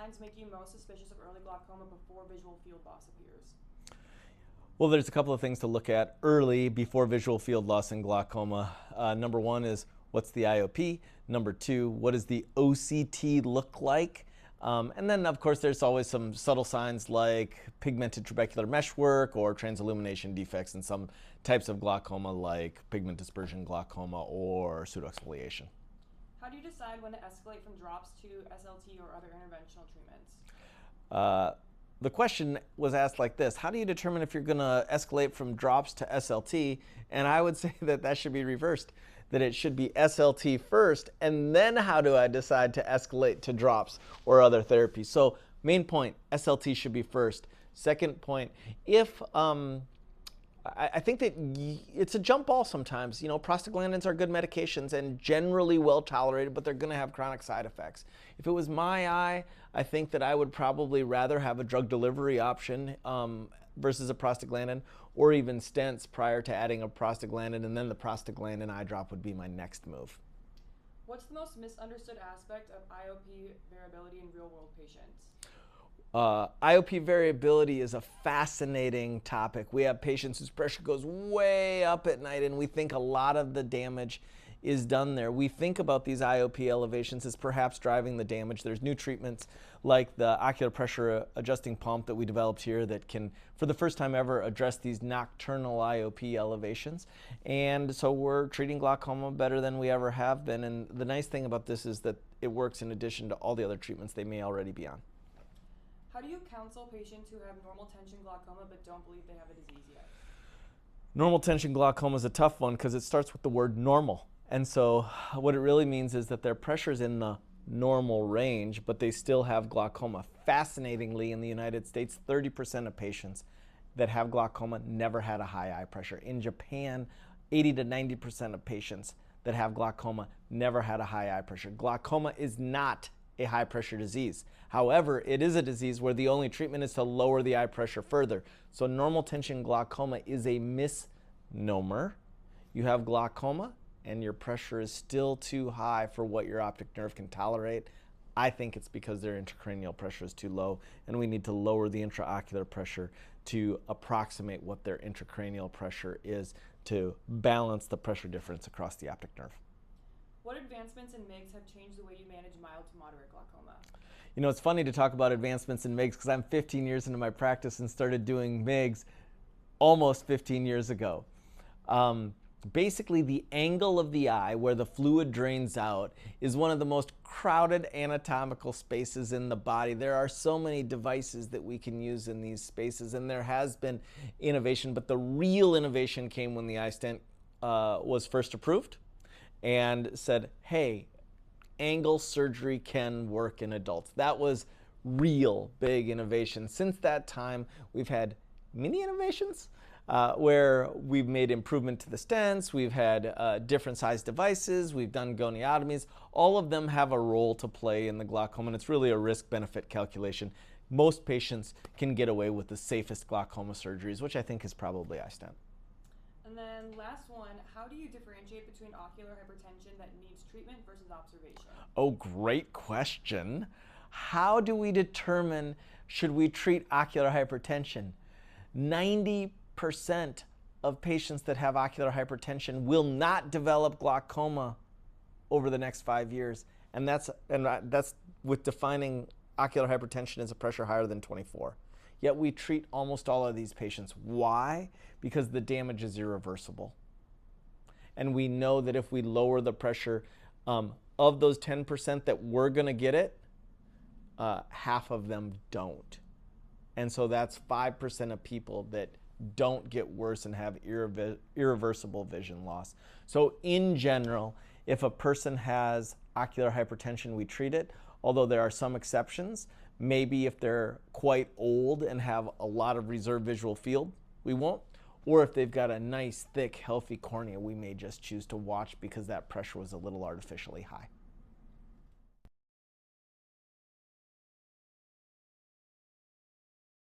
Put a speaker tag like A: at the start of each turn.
A: signs make you most suspicious of early glaucoma before visual field loss appears?
B: Well, there's a couple of things to look at early before visual field loss in glaucoma. Number one is what's the IOP? Number two, what does the OCT look like? And then, of course, there's always some subtle signs like pigmented trabecular meshwork or transillumination defects in some types of glaucoma like pigment dispersion glaucoma or pseudoexfoliation.
A: How do you decide when to escalate from drops to SLT or other interventional treatments?
B: The question was asked like this: how do you determine if you're going to escalate from drops to SLT? And I would say that that should be reversed, that it should be SLT first, and then how do I decide to escalate to drops or other therapies? So main point, SLT should be first. Second point, if I think that it's a jump ball sometimes. You know, prostaglandins are good medications and generally well tolerated, but they're going to have chronic side effects. If it was my eye, I think that I would probably rather have a drug delivery option versus a prostaglandin, or even stents prior to adding a prostaglandin, and then the prostaglandin eye drop would be my next move.
A: What's the most misunderstood aspect of IOP variability in real-world patients?
B: IOP variability is a fascinating topic. We have patients whose pressure goes way up at night, and we think a lot of the damage is done there. We think about these IOP elevations as perhaps driving the damage. There's new treatments like the ocular pressure adjusting pump that we developed here that can, for the first time ever, address these nocturnal IOP elevations. And so we're treating glaucoma better than we ever have been. And the nice thing about this is that it works in addition to all the other treatments they may already be on.
A: How do you counsel patients who have normal tension glaucoma but don't believe they have a disease yet?
B: Normal tension glaucoma is a tough one because it starts with the word normal. And so what it really means is that their pressure is in the normal range, but they still have glaucoma. Fascinatingly, in the United States, 30% of patients that have glaucoma never had a high eye pressure. In Japan, 80 to 90% of patients that have glaucoma never had a high eye pressure. Glaucoma is not a high pressure disease. However, it is a disease where the only treatment is to lower the eye pressure further. So normal tension glaucoma is a misnomer. You have glaucoma and your pressure is still too high for what your optic nerve can tolerate. I think it's because their intracranial pressure is too low, and we need to lower the intraocular pressure to approximate what their intracranial pressure is to balance the pressure difference across the optic nerve.
A: What advancements in MIGS have changed the way you manage mild to moderate glaucoma?
B: You know, it's funny to talk about advancements in MIGS because I'm 15 years into my practice and started doing MIGS almost 15 years ago. Basically, the angle of the eye where the fluid drains out is one of the most crowded anatomical spaces in the body. There are so many devices that we can use in these spaces, and there has been innovation, but the real innovation came when the iStent was first approved and said, hey, angle surgery can work in adults. That was real big innovation. Since that time, we've had many innovations where we've made improvement to the stents, we've had different size devices, we've done goniotomies. All of them have a role to play in the glaucoma, and it's really a risk-benefit calculation. Most patients can get away with the safest glaucoma surgeries, which I think is probably iStent.
A: And then last one, how do you differentiate between ocular hypertension that needs treatment versus observation?
B: Oh, great question. How do we determine should we treat ocular hypertension? 90% of patients that have ocular hypertension will not develop glaucoma over the next 5 years. And that's with defining ocular hypertension as a pressure higher than 24. Yet we treat almost all of these patients. Why? Because the damage is irreversible. And we know that if we lower the pressure of those 10% that we're going to get it, half of them don't. And so that's 5% of people that don't get worse and have irreversible vision loss. So in general, if a person has ocular hypertension, we treat it, although there are some exceptions. Maybe if they're quite old and have a lot of reserved visual field, we won't. Or if they've got a nice, thick, healthy cornea, we may just choose to watch because that pressure was a little artificially high.